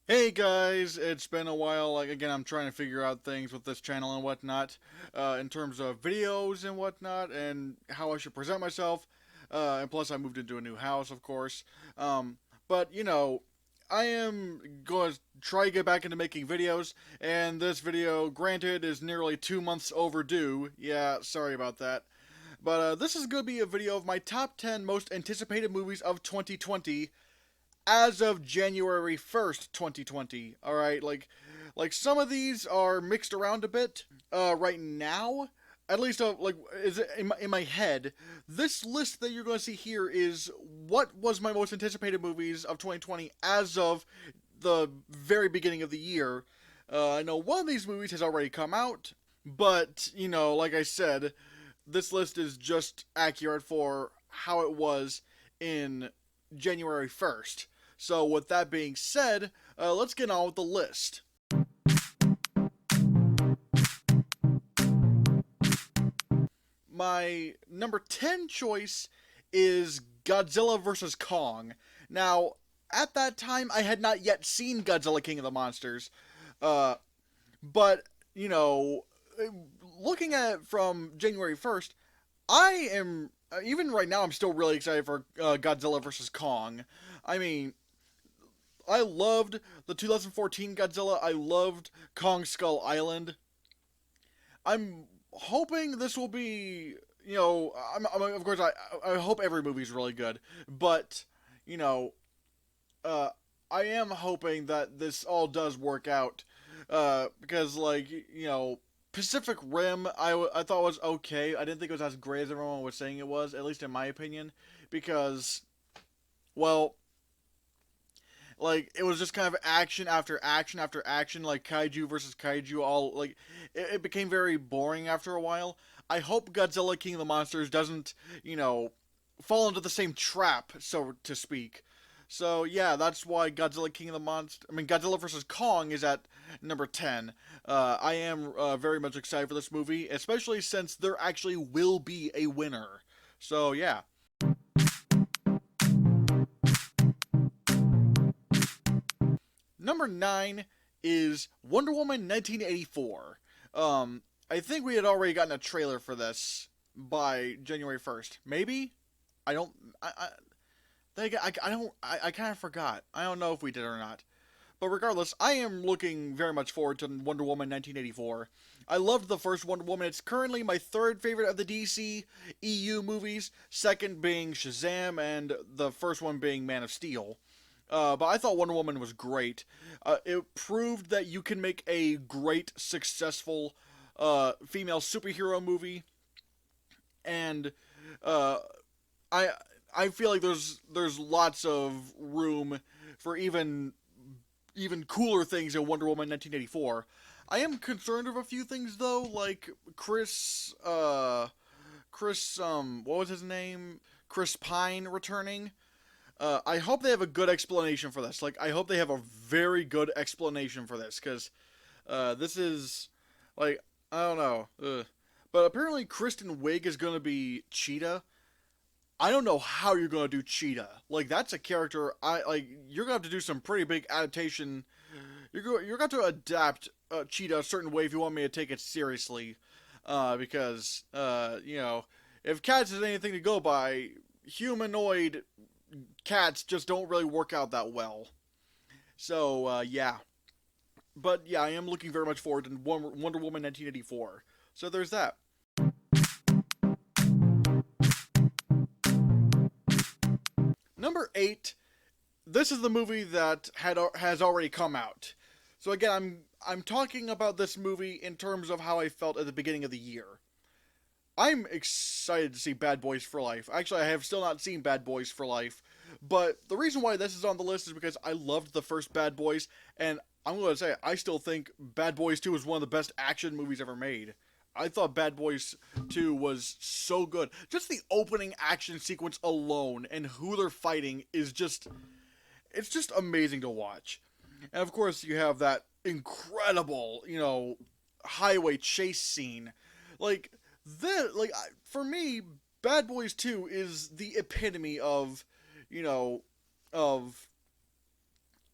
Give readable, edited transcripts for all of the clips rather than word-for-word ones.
Hey guys, it's been a while. Again, I'm trying to figure out things with this channel and whatnot, in terms of videos and whatnot, and how I should present myself. And plus, I moved into a new house, of course. Um, but I am going to try to get back into making videos, and this video, granted, is nearly 2 months overdue. Yeah, sorry about that. But this is going to be a video of my top 10 most anticipated movies of 2020 as of January 1st, 2020. All right, like some of these are mixed around a bit right now. At least, is it in my head? This list that you're going to see here is what was my most anticipated movies of 2020 as of the very beginning of the year. I know one of these movies has already come out, but like I said, this list is just accurate for how it was in January 1st. So, with that being said, let's get on with the list. My number 10 choice is Godzilla vs. Kong. Now, at that time, I had not yet seen Godzilla King of the Monsters, uh, but, you know, looking at it from January 1st, I am, even right now, I'm still really excited for Godzilla vs. Kong. I mean, I loved the 2014 Godzilla. I loved Kong Skull Island. I'm hoping this will be, of course, I hope every movie is really good, but you know, uh, I am hoping that this all does work out, because Pacific Rim, I thought was okay. I didn't think it was as great as everyone was saying it was, at least in my opinion, because well, like it was just kind of action after action after action, like kaiju versus kaiju. All like it became very boring after a while. I hope Godzilla King of the Monsters doesn't, you know, fall into the same trap, so to speak. So yeah, that's why Godzilla King of the Monsters. I mean, Godzilla versus Kong is at number 10. I am very much excited for this movie, especially since there actually will be a winner. So yeah. Number 9 is Wonder Woman 1984. I think we had already gotten a trailer for this by January 1st. Maybe? I don't. I kind of forgot. I don't know if we did or not. But regardless, I am looking very much forward to Wonder Woman 1984. I loved the first Wonder Woman. It's currently my third favorite of the DC EU movies, second being Shazam, and the first one being Man of Steel. But I thought Wonder Woman was great. It proved that you can make a great, successful female superhero movie, and uh, I I feel like there's lots of room for even cooler things in Wonder Woman 1984. I am concerned of a few things though, like what was his name? Chris Pine returning. I hope they have a good explanation for this. Like, I hope they have a very good explanation for this, because this is, like, I don't know. But apparently, Kristen Wiig is going to be Cheetah. I don't know how you're going to do Cheetah. Like, that's a character, you're going to have to do some pretty big adaptation. You're going to adapt Cheetah a certain way if you want me to take it seriously. Because, if Cats is anything to go by, humanoid cats just don't really work out that well. So yeah, but yeah, I am looking very much forward to Wonder Woman 1984. So there's that. Number 8. This is the movie that has already come out. So again, I'm talking about this movie in terms of how I felt at the beginning of the year. I'm excited to see Bad Boys for Life. Actually, I have still not seen Bad Boys for Life, but the reason why this is on the list is because I loved the first Bad Boys, and I'm going to say I still think Bad Boys 2 is one of the best action movies ever made. I thought Bad Boys 2 was so good. Just the opening action sequence alone and who they're fighting is just it's just amazing to watch. And of course, you have that incredible, highway chase scene. Like for me, Bad Boys 2 is the epitome of, you know, of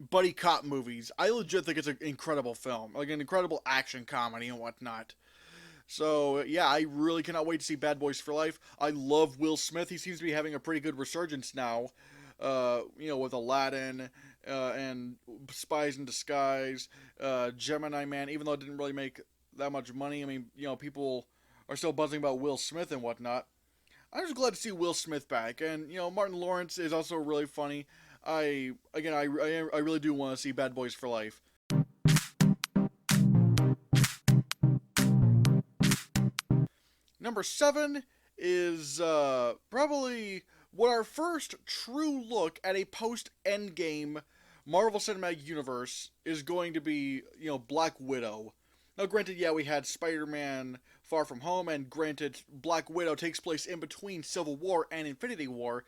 buddy cop movies. I legit think it's an incredible film, like an incredible action comedy and whatnot. So yeah, I really cannot wait to see Bad Boys for Life. I love Will Smith. He seems to be having a pretty good resurgence now. With Aladdin and Spies in Disguise, Gemini Man. Even though it didn't really make that much money, I mean, people are still buzzing about Will Smith and whatnot. I'm just glad to see Will Smith back, and Martin Lawrence is also really funny. I really do want to see Bad Boys for Life. Number 7 is probably what our first true look at a post-Endgame Marvel Cinematic Universe is going to be, Black Widow. Now, granted, yeah, we had Spider-Man Far From Home, and granted, Black Widow takes place in between Civil War and Infinity War,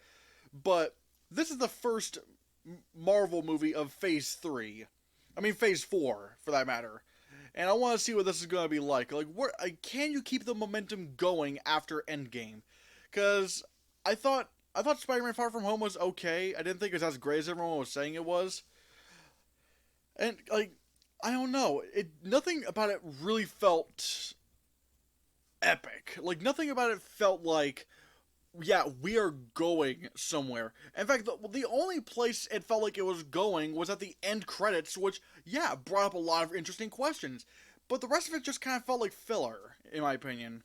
but this is the first Marvel movie of Phase 3. I mean, Phase 4, for that matter. And I want to see what this is going to be like. Can you keep the momentum going after Endgame? Because I thought Spider-Man Far From Home was okay. I didn't think it was as great as everyone was saying it was. And, I don't know. Nothing about it really felt epic. Nothing about it felt like, yeah, we are going somewhere. In fact, the only place it felt like it was going was at the end credits, which, yeah, brought up a lot of interesting questions. But the rest of it just kind of felt like filler, in my opinion.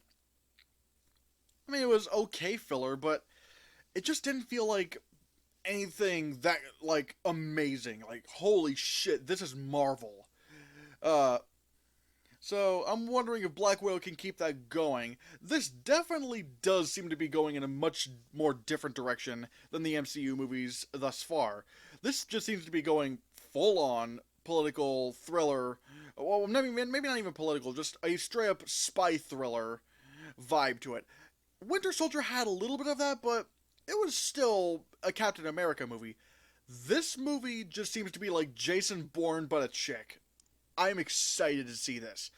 I mean, it was okay filler, but it just didn't feel like anything that, amazing. Holy shit, this is Marvel. So I'm wondering if Black Widow can keep that going. This definitely does seem to be going in a much more different direction than the MCU movies thus far. This just seems to be going full-on political thriller. Well, maybe not even political, just a straight-up spy thriller vibe to it. Winter Soldier had a little bit of that, but it was still a Captain America movie. This movie just seems to be like Jason Bourne, but a chick. I'm excited to see this.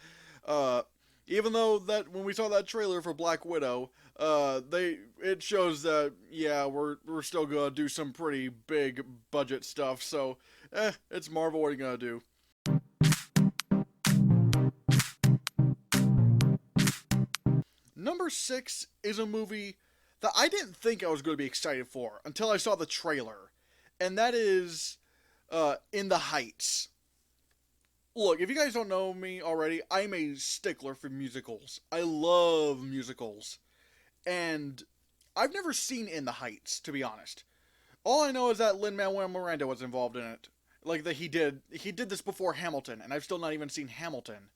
Even though that when we saw that trailer for Black Widow, it shows that, yeah, we're still gonna do some pretty big budget stuff. So, it's Marvel. What are you gonna do? Number 6 is a movie that I didn't think I was going to be excited for until I saw the trailer, and that is In the Heights. Look, if you guys don't know me already, I'm a stickler for musicals. I love musicals. And I've never seen In the Heights, to be honest. All I know is that Lin-Manuel Miranda was involved in it. That he did this before Hamilton, and I've still not even seen Hamilton.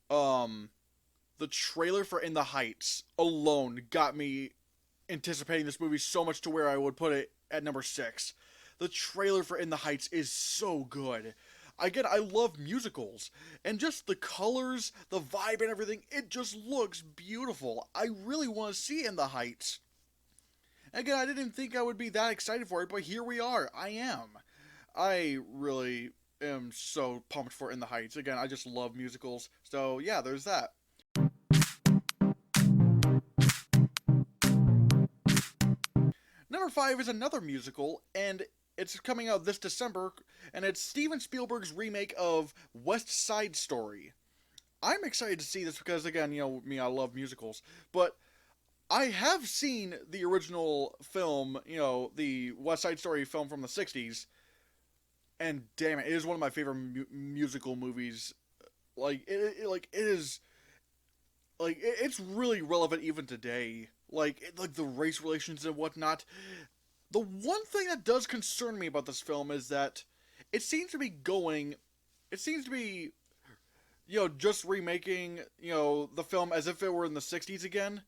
The trailer for In the Heights alone got me anticipating this movie so much to where I would put it at number 6. The trailer for In the Heights is so good. Again, I love musicals, and just the colors, the vibe and everything, it just looks beautiful. I really want to see In the Heights. Again, I didn't think I would be that excited for it, but here we are. I am. I really am so pumped for In the Heights. Again, I just love musicals, so yeah, there's that. Number 5 is another musical, and it's coming out this December, and it's Steven Spielberg's remake of West Side Story. I'm excited to see this because, again, me, I love musicals, but I have seen the original film, the West Side Story film from the 60s, and damn it is one of my favorite musical movies. It's really relevant even today. The race relations and whatnot. The one thing that does concern me about this film is that it seems to be, just remaking, the film as if it were in the 60s again.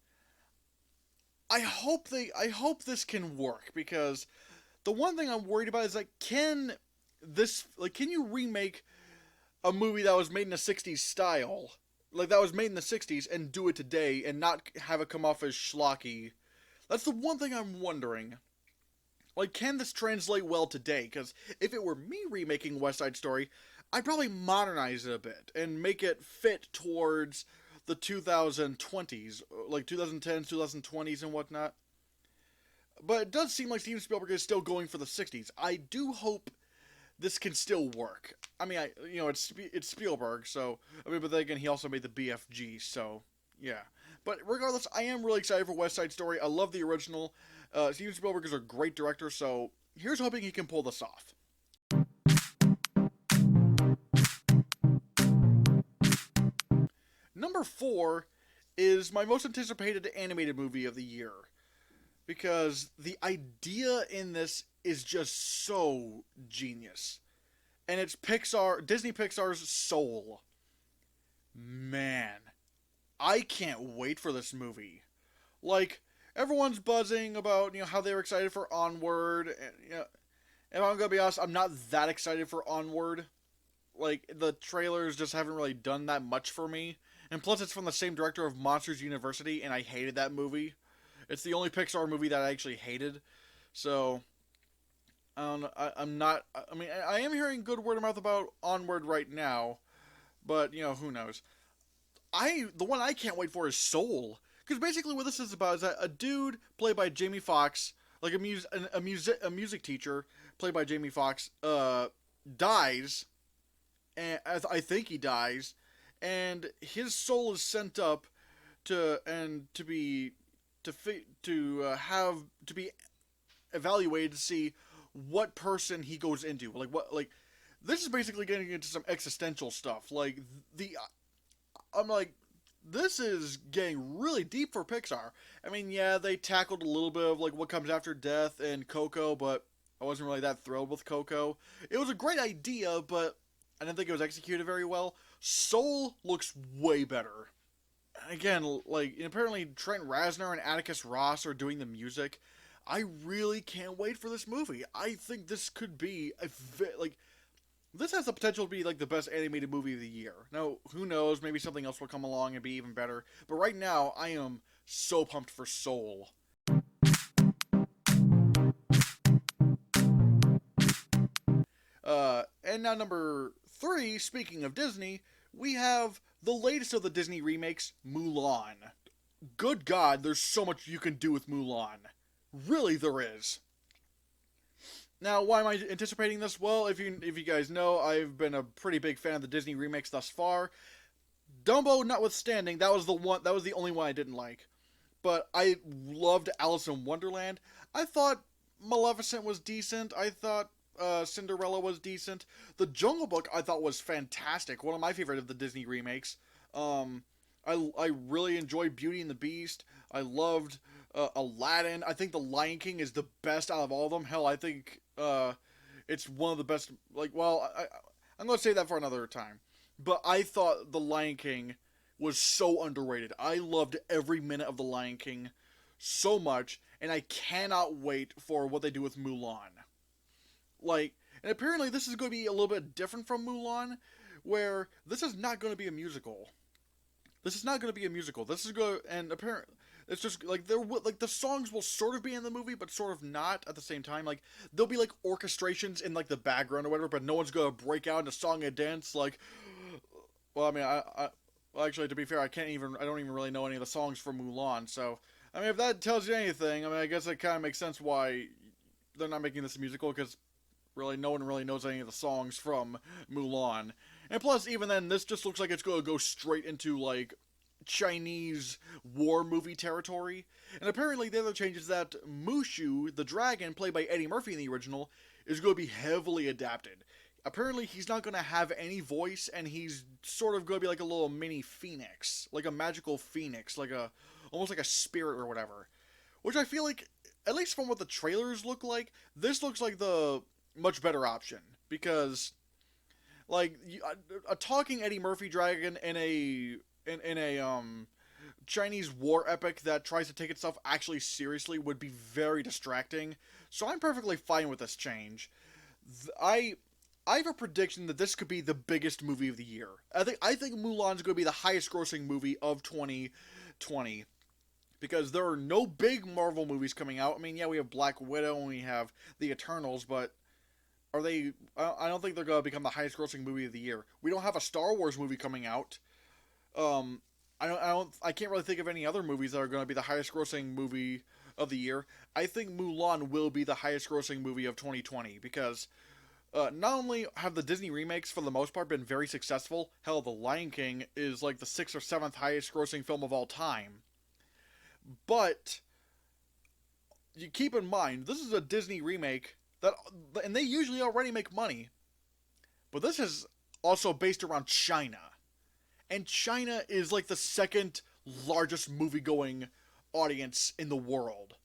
I hope this can work, because the one thing I'm worried about is, can you remake a movie that was made in the 60s style, that was made in the 60s, and do it today and not have it come off as schlocky? That's the one thing I'm wondering. Can this translate well today? Because if it were me remaking West Side Story, I'd probably modernize it a bit and make it fit towards the 2020s, 2010s, 2020s, and whatnot. But it does seem like Steven Spielberg is still going for the 60s. I do hope this can still work. I mean, it's Spielberg, so I mean, but then again, he also made the BFG, so yeah. But regardless, I am really excited for West Side Story. I love the original. Steven Spielberg is a great director, so here's hoping he can pull this off. Number 4 is my most anticipated animated movie of the year because the idea in this is just so genius. And it's Disney Pixar's Soul. Man, I can't wait for this movie. Like, everyone's buzzing about, how they were excited for Onward. And, if I'm gonna be honest, I'm not that excited for Onward. Like, the trailers just haven't really done that much for me. And plus, it's from the same director of Monsters University, and I hated that movie. It's the only Pixar movie that I actually hated. So, I don't know. I'm not. I mean, I am hearing good word of mouth about Onward right now, but who knows? The one I can't wait for is Soul, because basically what this is about is that a dude played by Jamie Foxx, like a music teacher played by Jamie Foxx, dies, and I think he dies, and his soul is sent up to be evaluated to see what person he goes into. This is basically getting into some existential stuff. I'm like, this is getting really deep for Pixar. I mean, yeah, they tackled a little bit of like what comes after death and Coco, but I wasn't really that thrilled with Coco. It was a great idea, but I didn't think it was executed very well. Soul looks way better. Again, apparently Trent Reznor and Atticus Ross are doing the music. I really can't wait for this movie. I think this could be this has the potential to be like the best animated movie of the year. Now, who knows? Maybe something else will come along and be even better. But right now, I am so pumped for Soul. And now number 3, speaking of Disney, we have the latest of the Disney remakes, Mulan. Good God, there's so much you can do with Mulan. Really, there is. Now, why am I anticipating this? Well, if you guys know, I've been a pretty big fan of the Disney remakes thus far. Dumbo notwithstanding, that was the only one I didn't like. But I loved Alice in Wonderland. I thought Maleficent was decent. I thought Cinderella was decent. The Jungle Book I thought was fantastic. One of my favorite of the Disney remakes. I really enjoyed Beauty and the Beast. I loved Aladdin. I think The Lion King is the best out of all of them. Hell, I think it's one of the best. I'm going to say that for another time. But I thought The Lion King was so underrated. I loved every minute of The Lion King so much, and I cannot wait for what they do with Mulan. And apparently this is going to be a little bit different from Mulan, where this is not going to be a musical. This is not going to be a musical. This is going and apparently it's just the songs will sort of be in the movie, but sort of not at the same time. Like there'll be like orchestrations in like the background or whatever, but no one's going to break out into song and dance. Well, I mean, well, actually, to be fair, I don't even really know any of the songs from Mulan. So, I mean, if that tells you anything, I mean, I guess it kind of makes sense why they're not making this a musical, because really no one really knows any of the songs from Mulan. And plus, even then, this just looks like it's going to go straight into like Chinese war movie territory. And apparently, the other change is that Mushu, the dragon, played by Eddie Murphy in the original, is going to be heavily adapted. Apparently, he's not going to have any voice, and he's sort of going to be like a little mini phoenix, like a magical phoenix, almost like a spirit or whatever. Which I feel like, at least from what the trailers look like, this looks like the much better option, because a talking Eddie Murphy dragon in a Chinese war epic that tries to take itself actually seriously would be very distracting. So I'm perfectly fine with this change. I have a prediction that this could be the biggest movie of the year. I think Mulan's going to be the highest grossing movie of 2020. Because there are no big Marvel movies coming out. I mean, yeah, we have Black Widow and we have The Eternals, but are they... I don't think they're going to become the highest grossing movie of the year. We don't have a Star Wars movie coming out. I can't really think of any other movies that are going to be the highest grossing movie of the year. I think Mulan will be the highest grossing movie of 2020 because Not only have the Disney remakes for the most part been very successful, hell, The Lion King is like the 6th or 7th highest grossing film of all time, but you keep in mind, this is a Disney remake and they usually already make money, but this is also based around China. And China is like the second largest movie-going audience in the world.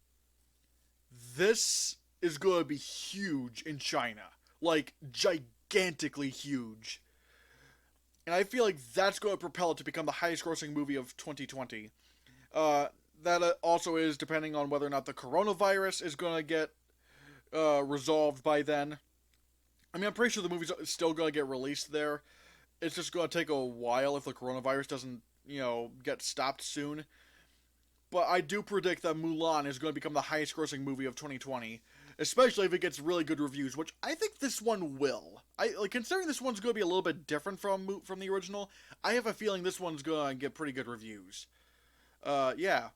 This is going to be huge in China. Like, gigantically huge. And I feel like that's going to propel it to become the highest grossing movie of 2020. That also is depending on whether or not the coronavirus is going to get resolved by then. I mean, I'm pretty sure the movie's still going to get released there. It's just going to take a while if the coronavirus doesn't, get stopped soon. But I do predict that Mulan is going to become the highest grossing movie of 2020. Especially if it gets really good reviews, which I think this one will. Considering this one's going to be a little bit different from the original, I have a feeling this one's going to get pretty good reviews. Yeah.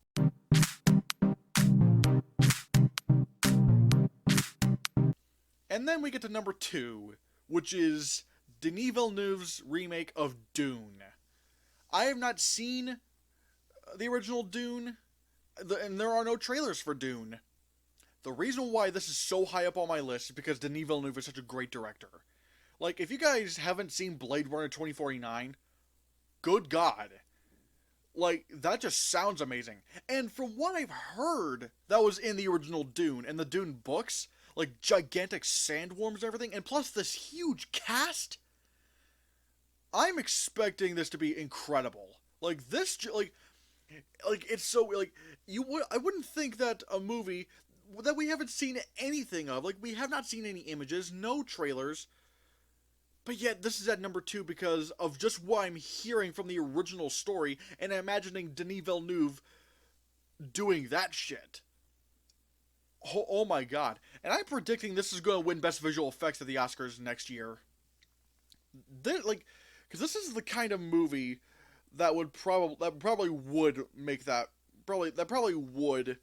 And then we get to number 2, which is Denis Villeneuve's remake of Dune. I have not seen the original Dune, and there are no trailers for Dune. The reason why this is so high up on my list is because Denis Villeneuve is such a great director. Like, if you guys haven't seen Blade Runner 2049, good God. Like, that just sounds amazing. And from what I've heard, that was in the original Dune, and the Dune books, like gigantic sandworms and everything, and plus this huge cast, I'm expecting this to be incredible. Like, this, it's so, I wouldn't think that a movie that we haven't seen anything of, like, we have not seen any images, no trailers, but yet this is at number 2 because of just what I'm hearing from the original story and imagining Denis Villeneuve doing that shit. Oh my god. And I'm predicting this is going to win Best Visual Effects at the Oscars next year. Because this is the kind of movie that probably would make that, probably would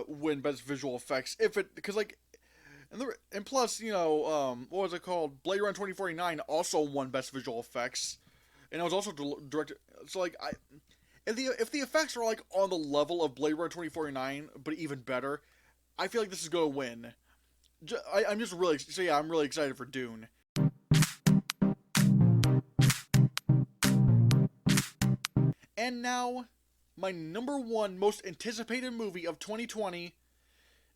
win Best Visual Effects if it, because and plus, what was it called? Blade Runner 2049 also won Best Visual Effects, and it was also directed. So if the effects are like on the level of Blade Runner 2049, but even better, I feel like this is going to win. I'm really excited for Dune. And now, my number 1 most anticipated movie of 2020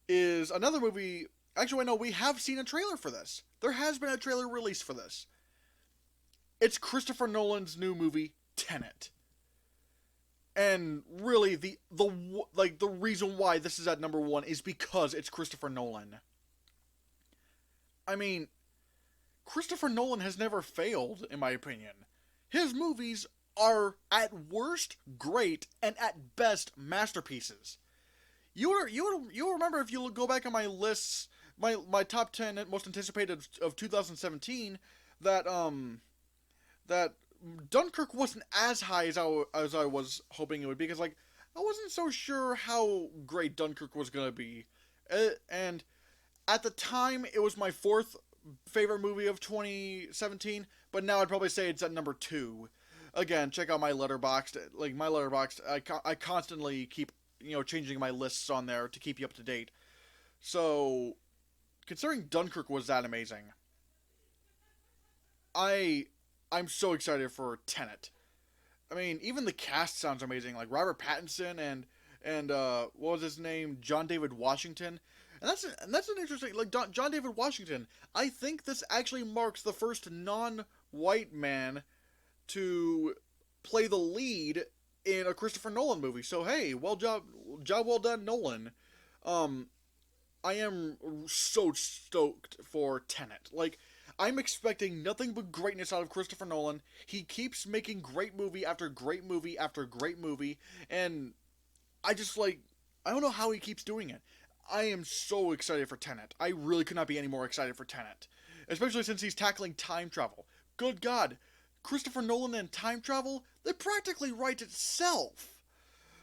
is another movie. Actually, I know we have seen a trailer for this. There has been a trailer released for this. It's Christopher Nolan's new movie, Tenet. And really, the reason why this is at number 1 is because it's Christopher Nolan. I mean, Christopher Nolan has never failed, in my opinion. His movies are, at worst, great, and at best, masterpieces. You'll remember if you go back on my lists, my top 10 most anticipated of 2017, that Dunkirk wasn't as high as I was hoping it would be, because I wasn't so sure how great Dunkirk was gonna be, and at the time it was my 4th favorite movie of 2017, but now I'd probably say it's at number 2. Again, check out my Letterboxd. I constantly keep changing my lists on there to keep you up to date. So, considering Dunkirk was that amazing, I'm so excited for Tenet. I mean, even the cast sounds amazing. Like Robert Pattinson and what was his name? John David Washington. And that's an interesting, John David Washington. I think this actually marks the first non-white man to play the lead in a Christopher Nolan movie. So hey, job well done, Nolan. I am so stoked for Tenet. I'm expecting nothing but greatness out of Christopher Nolan. He keeps making great movie after great movie after great movie, and I don't know how he keeps doing it. I am so excited for Tenet. I really could not be any more excited for Tenet. Especially since he's tackling time travel. Good God. Christopher Nolan and time travel, that practically writes itself.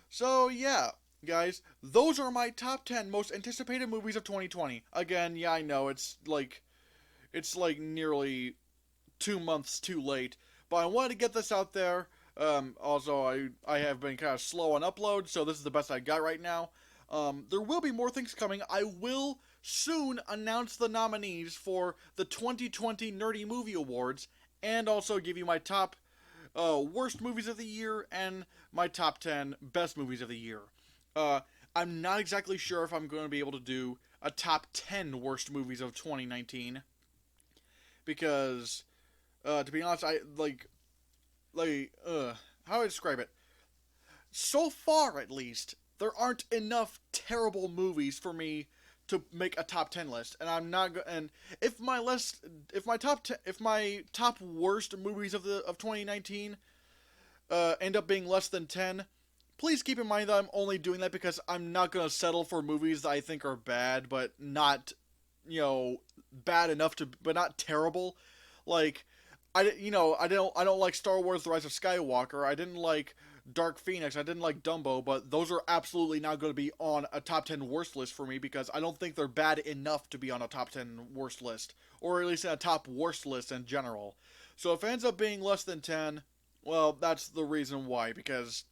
So yeah, guys, those are my top 10 most anticipated movies of 2020. Again, yeah, I know, it's It's like nearly 2 months too late. But I wanted to get this out there. Also, I have been kind of slow on upload, so this is the best I got right now. There will be more things coming. I will soon announce the nominees for the 2020 Nerdy Movie Awards, and also give you my top worst movies of the year and my top 10 best movies of the year. Uh, I'm not exactly sure if I'm going to be able to do a top 10 worst movies of 2019 because, to be honest, I how do I describe it? So far, at least, there aren't enough terrible movies for me to make a top 10 list, and I'm not and if my list if my top worst movies of 2019 end up being less than 10, please keep in mind that I'm only doing that because I'm not going to settle for movies that I think are bad but not, bad enough to but not terrible. Like, I don't like Star Wars The Rise of Skywalker. I didn't like Dark Phoenix. I didn't like Dumbo, but those are absolutely not going to be on a top 10 worst list for me because I don't think they're bad enough to be on a top 10 worst list, or at least a top worst list in general. So if it ends up being less than 10, well, that's the reason why, because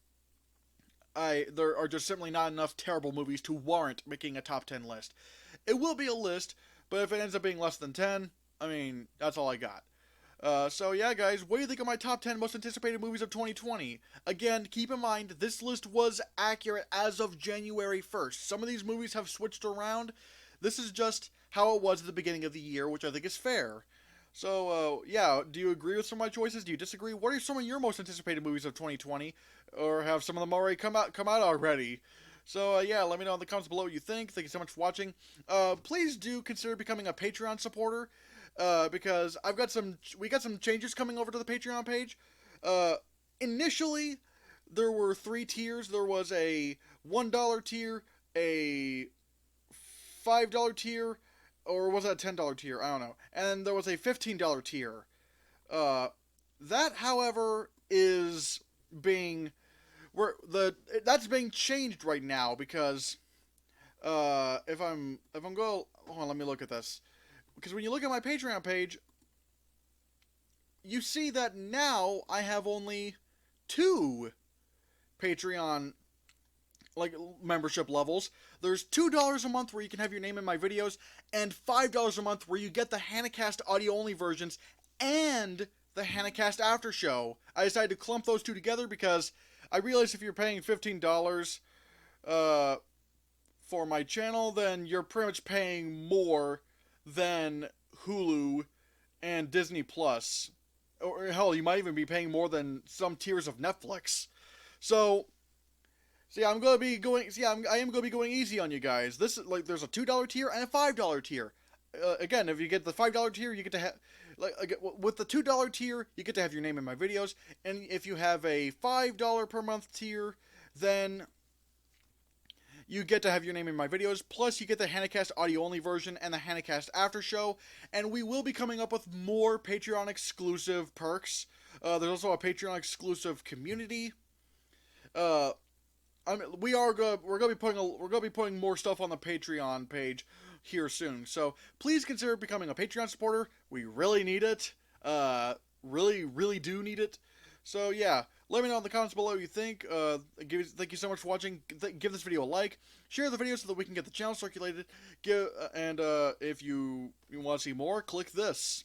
there are just simply not enough terrible movies to warrant making a top 10 list. It will be a list, but if it ends up being less than 10, I mean, that's all I got. So yeah, guys, what do you think of my top 10 most anticipated movies of 2020? Again, keep in mind, this list was accurate as of January 1st. Some of these movies have switched around. This is just how it was at the beginning of the year, which I think is fair. So, yeah, do you agree with some of my choices? Do you disagree? What are some of your most anticipated movies of 2020? Or have some of them already come out already? So, yeah, let me know in the comments below what you think. Thank you so much for watching. Please do consider becoming a Patreon supporter. Because we got some changes coming over to the Patreon page. Initially, there were 3 tiers. There was a $1 tier, a $5 tier, or was that a $10 tier? I don't know. And there was a $15 tier. That, however, is being that's being changed right now because if I'm going, hold on, let me look at this. Because when you look at my Patreon page, you see that now I have only 2 Patreon membership levels. There's $2 a month where you can have your name in my videos, and $5 a month where you get the Hannahcast audio-only versions and the Hannahcast after show. I decided to clump those 2 together because I realized if you're paying $15 for my channel, then you're pretty much paying more than Hulu and Disney Plus. Or hell, you might even be paying more than some tiers of Netflix. So yeah, I am going to be going easy on you guys. This is there's a $2 tier and a $5 tier. Again, if you get the $5 tier, you get to have with the $2 tier, you get to have your name in my videos, and if you have a $5 per month tier, then you get to have your name in my videos, plus you get the Hannahcast audio-only version and the Hannahcast after show, and we will be coming up with more Patreon-exclusive perks. There's also a Patreon-exclusive community. We're gonna be putting more stuff on the Patreon page here soon. So please consider becoming a Patreon supporter. We really need it. Really do need it. So yeah, let me know in the comments below what you think. Thank you so much for watching. Give this video a like. Share the video so that we can get the channel circulated. If you want to see more, click this.